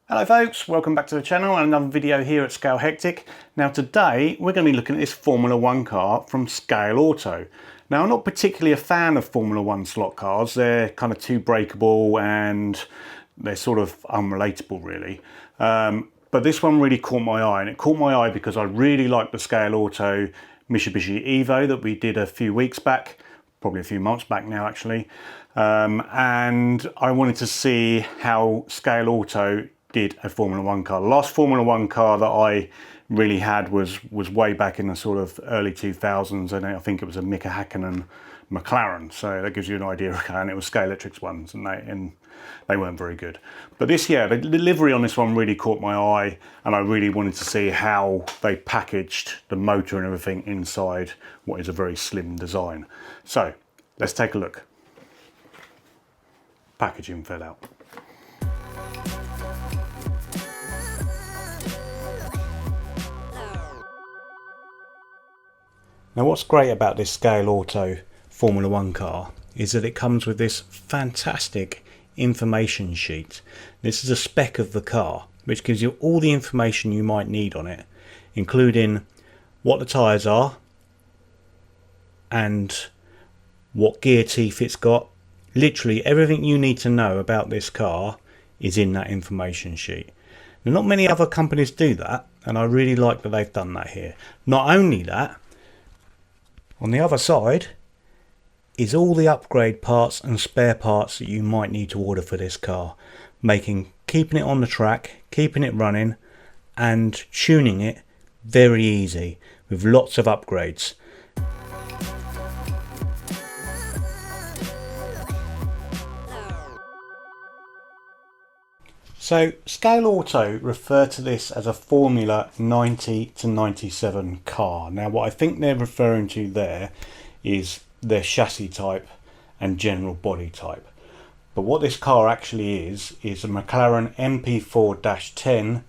Hello folks, welcome back to the channel and another video here at Scale Hectic. Now today we're going to be looking at this Formula 1 car from Scaleauto. Now I'm not particularly a fan of Formula 1 slot cars, they're kind of too breakable and they're sort of unrelatable really. But this one really caught my eye, and it caught my eye because I really like the Scaleauto Mitsubishi Evo that we did a few weeks back, probably a few months back now actually. And I wanted to see how Scaleauto did a Formula 1 car. The last Formula 1 car that I really had was way back in the sort of early 2000s, and I think it was a Mika Hakkinen McLaren, so that gives you an idea. And it was Scaleauto's ones, and they weren't very good. But this, yeah, the livery on this one really caught my eye, and I really wanted to see how they packaged the motor and everything inside what is a very slim design. So let's take a look. Packaging fell out. Now what's great about this Scaleauto Formula 1 car is that it comes with this fantastic information sheet. This is a spec of the car which gives you all the information you might need on it, including what the tyres are and what gear teeth it's got. Literally everything you need to know about this car is in that information sheet. Now, not many other companies do that, and I really like that they've done that here. Not only that, on the other side is all the upgrade parts and spare parts that you might need to order for this car, keeping it on the track, keeping it running and tuning it very easy with lots of upgrades. So Scaleauto refer to this as a Formula 90 to 97 car. Now what I think they're referring to there is their chassis type and general body type. But what this car actually is a McLaren MP4-10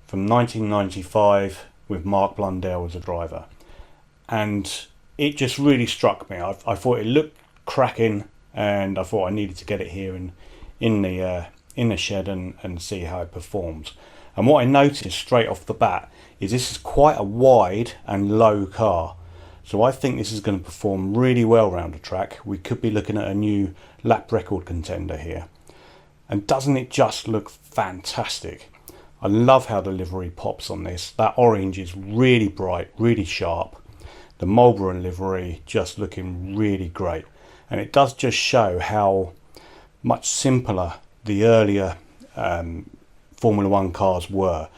from 1995 with Mark Blundell as a driver. And it just really struck me. I thought it looked cracking, and I thought I needed to get it here in the shed and see how it performs. And what I noticed straight off the bat is this is quite a wide and low car, so I think this is going to perform really well around the track. We could be looking at a new lap record contender here. And doesn't it just look fantastic? I love how the livery pops on this. That orange is really bright, really sharp. The Marlboro livery just looking really great, and it does just show how much simpler the earlier Formula 1 cars were.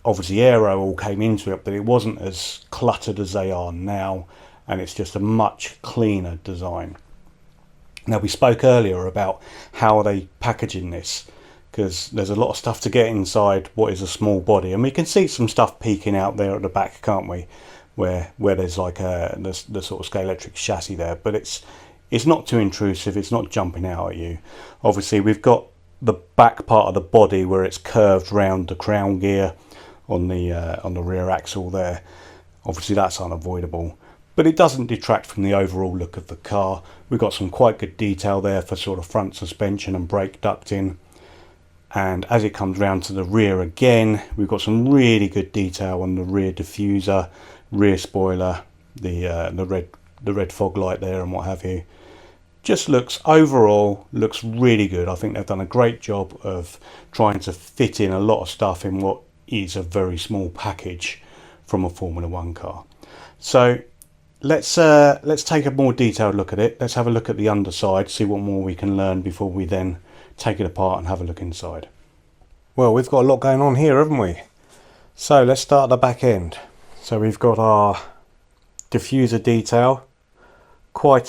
Obviously aero all came into it, but it wasn't as cluttered as they are now, and it's just a much cleaner design. Now we spoke earlier about how are they packaging this, because there's a lot of stuff to get inside what is a small body, and we can see some stuff peeking out there at the back, can't we, where there's like the sort of Scaleauto chassis there, but it's not too intrusive, it's not jumping out at you. Obviously we've got the back part of the body where it's curved round the crown gear on the rear axle there. Obviously that's unavoidable, but it doesn't detract from the overall look of the car. We've got some quite good detail there for sort of front suspension and brake ducting. And as it comes round to the rear again, we've got some really good detail on the rear diffuser, rear spoiler, the red fog light there and what have you. Just overall looks really good. I think they've done a great job of trying to fit in a lot of stuff in what is a very small package from a Formula 1 car. So let's take a more detailed look at it. Let's have a look at the underside, see what more we can learn before we then take it apart and have a look inside. Well, we've got a lot going on here, haven't we? So let's start at the back end. So we've got our diffuser detail. Quite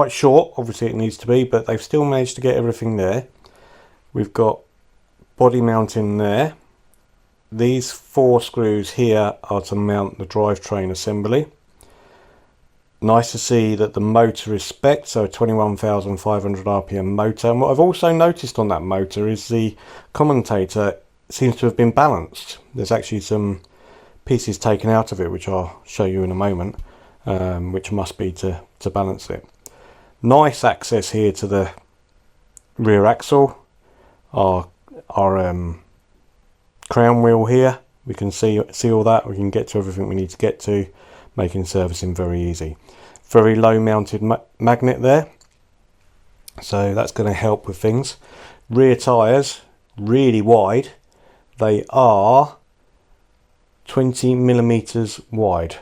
short, obviously it needs to be, but they've still managed to get everything there. We've got body mounting there. These 4 screws here are to mount the drivetrain assembly. Nice to see that the motor is spec'd, so a 21,500 RPM motor. And what I've also noticed on that motor is the commutator seems to have been balanced. There's actually some pieces taken out of it, which I'll show you in a moment, which must be to balance it. Nice access here to the rear axle. Our crown wheel here. We can see all that. We can get to everything we need to get to, making servicing very easy. Very low mounted magnet there, so that's going to help with things. Rear tyres, really wide. They are 20mm wide,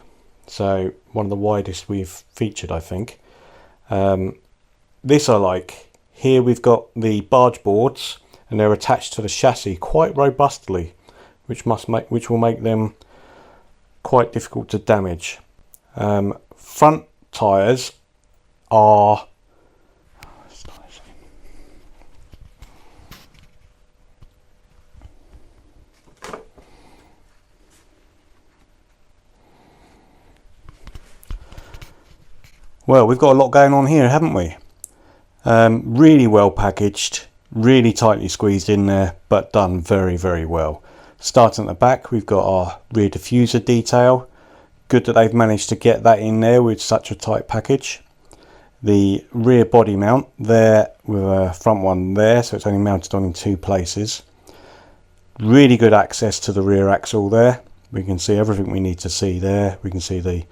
so one of the widest we've featured, I think. This I like. Here we've got the barge boards, and they're attached to the chassis quite robustly, which will make them quite difficult to damage. Front tyres are well, we've got a lot going on here, haven't we? Really well packaged, really tightly squeezed in there, but done very, very well. Starting at the back, we've got our rear diffuser detail. Good that they've managed to get that in there with such a tight package. The rear body mount there with a front one there, so it's only mounted on in 2 places. Really good access to the rear axle there. We can see everything we need to see there. We can see the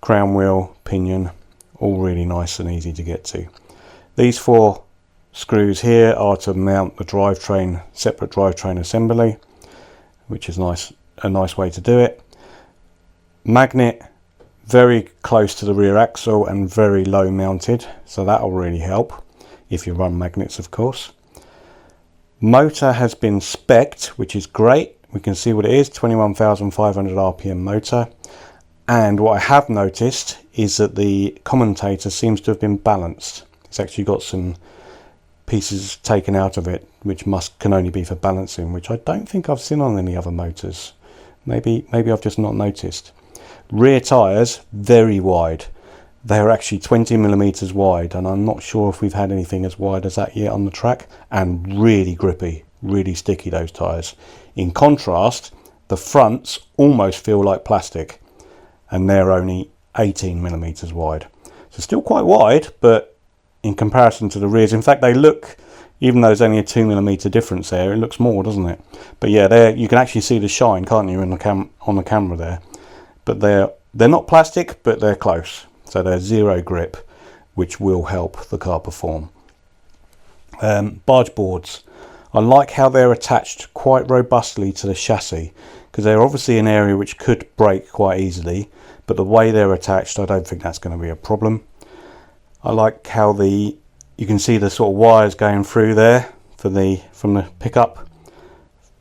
crown wheel, pinion, all really nice and easy to get to. These 4 screws here are to mount the drivetrain, separate drivetrain assembly, which is a nice way to do it. Magnet very close to the rear axle and very low mounted, so that will really help if you run magnets, of course. Motor has been spec'd, which is great. We can see what it is, 21,500 RPM motor. And what I have noticed is that the commutator seems to have been balanced. It's actually got some pieces taken out of it, which can only be for balancing, which I don't think I've seen on any other motors. Maybe I've just not noticed. Rear tyres, very wide. They're actually 20mm wide, and I'm not sure if we've had anything as wide as that yet on the track, and really grippy, really sticky, those tyres. In contrast, the fronts almost feel like plastic, and they're only 18mm wide. So still quite wide, but in comparison to the rears, in fact they look, even though there's only a 2mm difference there, it looks more, doesn't it? But yeah, there you can actually see the shine, can't you, on the camera there? But they're not plastic, but they're close. So they're zero grip, which will help the car perform. Barge boards. I like how they're attached quite robustly to the chassis, because they're obviously an area which could break quite easily, but the way they're attached, I don't think that's going to be a problem. I like how you can see the sort of wires going through there from the pickup.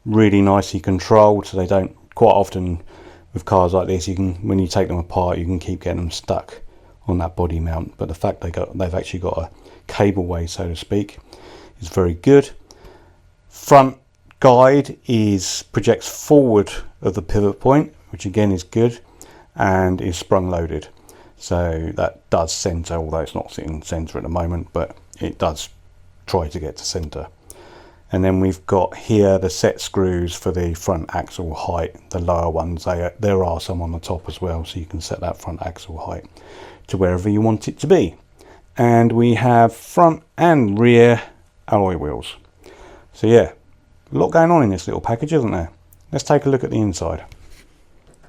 Really nicely controlled, so they don't, quite often with cars like this, when you take them apart, you can keep getting them stuck on that body mount. But the fact they've actually got a cableway, so to speak, is very good. Front guide projects forward of the pivot point, which again is good, and is sprung loaded. So that does centre, although it's not sitting centre at the moment, but it does try to get to centre. And then we've got here the set screws for the front axle height, the lower ones. There are some on the top as well, so you can set that front axle height to wherever you want it to be. And we have front and rear alloy wheels. So yeah, a lot going on in this little package, isn't there? Let's take a look at the inside.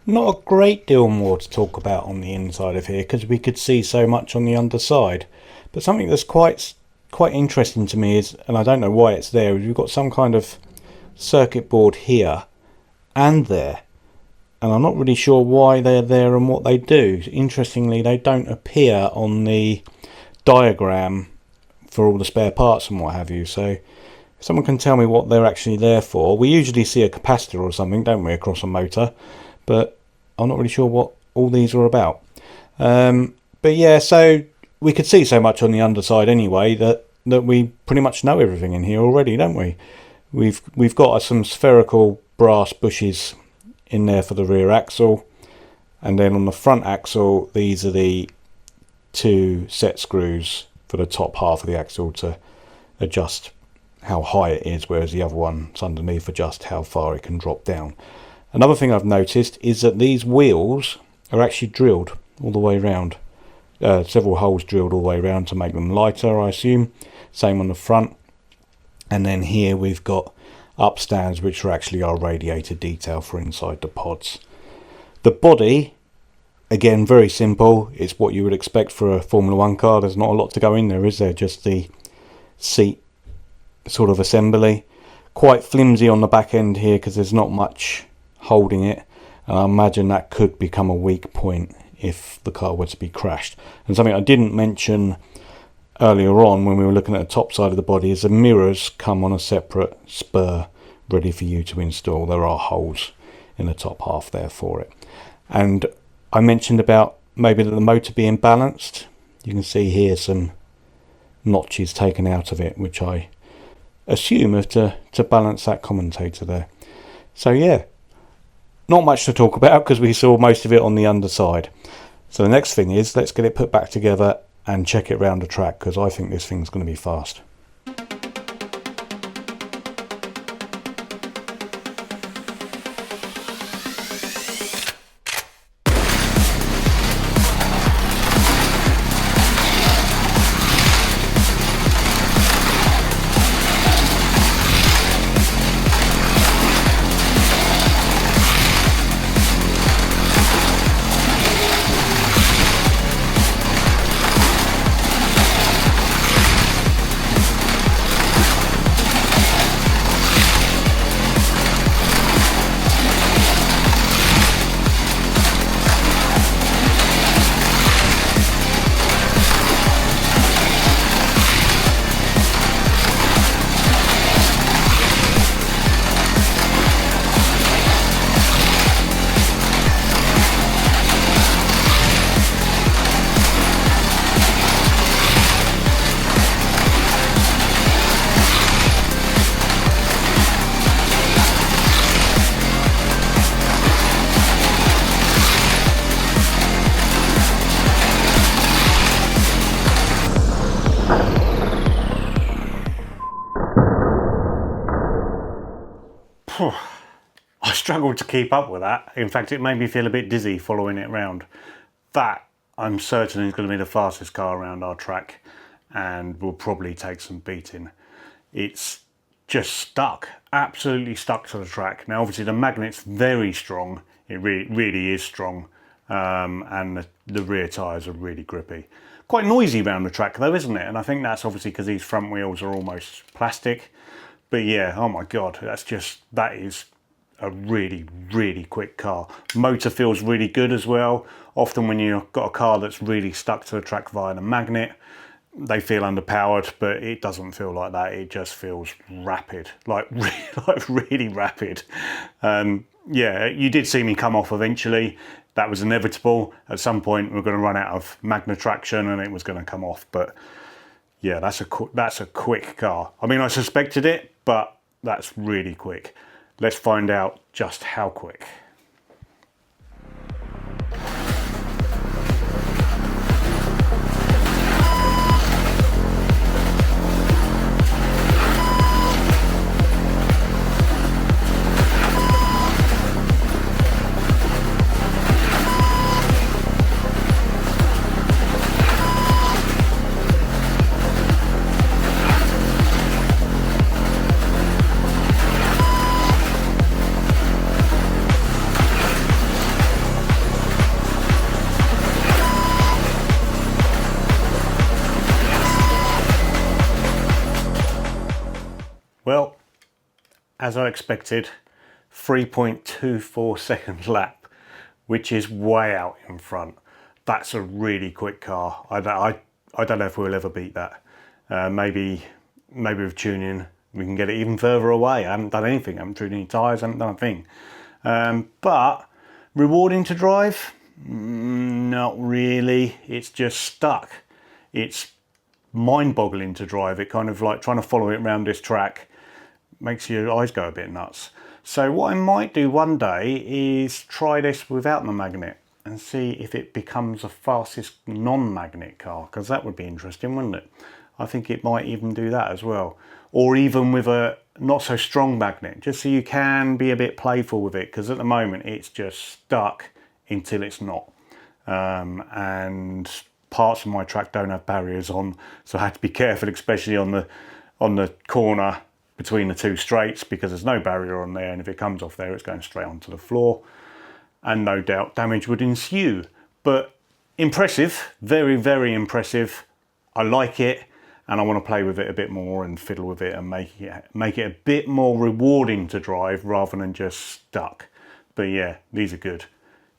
Not a great deal more to talk about on the inside of here, because we could see so much on the underside. But something that's quite interesting to me is, and I don't know why it's there, we've got some kind of circuit board here and there, and I'm not really sure why they're there and what they do. Interestingly, they don't appear on the diagram for all the spare parts and what have you, so if someone can tell me what they're actually there for. We usually see a capacitor or something, don't we, across a motor, but I'm not really sure what all these are about. But yeah, so we could see so much on the underside anyway that we pretty much know everything in here already, don't we? We've got some spherical brass bushes in there for the rear axle, and then on the front axle these are the 2 set screws for the top half of the axle to adjust how high it is, whereas the other one's underneath adjust how far it can drop down. Another thing I've noticed is that these wheels are actually drilled all the way around. Several holes drilled all the way around to make them lighter, I assume. Same on the front. And then here we've got upstands, which are actually our radiator detail for inside the pods. The body, again, very simple. It's what you would expect for a Formula 1 car. There's not a lot to go in there, is there? Just the seat sort of assembly. Quite flimsy on the back end here because there's not much holding it. And I imagine that could become a weak point if the car were to be crashed. And something I didn't mention earlier on when we were looking at the top side of the body is the mirrors come on a separate spur ready for you to install. There are holes in the top half there for it. And I mentioned about maybe the motor being balanced. You can see here some notches taken out of it, which I assume are to balance that commentator there. So yeah, not much to talk about because we saw most of it on the underside. So the next thing is, let's get it put back together and check it round the track, because I think this thing's going to be fast. I struggled to keep up with that. In fact, it made me feel a bit dizzy following it round. That, I'm certain, is going to be the fastest car around our track and will probably take some beating. It's just stuck, absolutely stuck to the track. Now, obviously, the magnet's very strong. It really is strong. And the rear tyres are really grippy. Quite noisy around the track, though, isn't it? And I think that's obviously because these front wheels are almost plastic. But yeah, oh my God, that is a really quick car. Motor feels really good as well. Often when you've got a car that's really stuck to the track via the magnet, they feel underpowered, but it doesn't feel like that. It just feels rapid, like really rapid. Yeah, you did see me come off eventually. That was inevitable. At some point, we're going to run out of magnet traction and it was going to come off. But yeah, that's a quick car. I mean, I suspected it, but that's really quick. Let's find out just how quick. Well, as I expected, 3.24 second lap, which is way out in front. That's a really quick car. I don't know if we'll ever beat that. Maybe with tuning we can get it even further away. I haven't done anything. I haven't tuned any tyres. I haven't done a thing. But rewarding to drive? Not really. It's just stuck. It's mind-boggling to drive. It kind of like trying to follow it around this track makes your eyes go a bit nuts. So what I might do one day is try this without the magnet and see if it becomes the fastest non-magnet car, because that would be interesting, wouldn't it? I think it might even do that as well. Or even with a not so strong magnet, just so you can be a bit playful with it, because at the moment it's just stuck until it's not. And parts of my track don't have barriers on, so I had to be careful, especially on the corner between the two straights because there's no barrier on there, and if it comes off there it's going straight onto the floor, and no doubt damage would ensue. But impressive, very, very impressive. I like it, and I want to play with it a bit more and fiddle with it and make it a bit more rewarding to drive rather than just stuck. But yeah, these are good.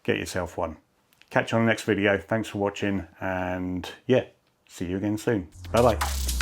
Get yourself one. Catch you on the next video. Thanks for watching, and yeah, see you again soon. Bye bye.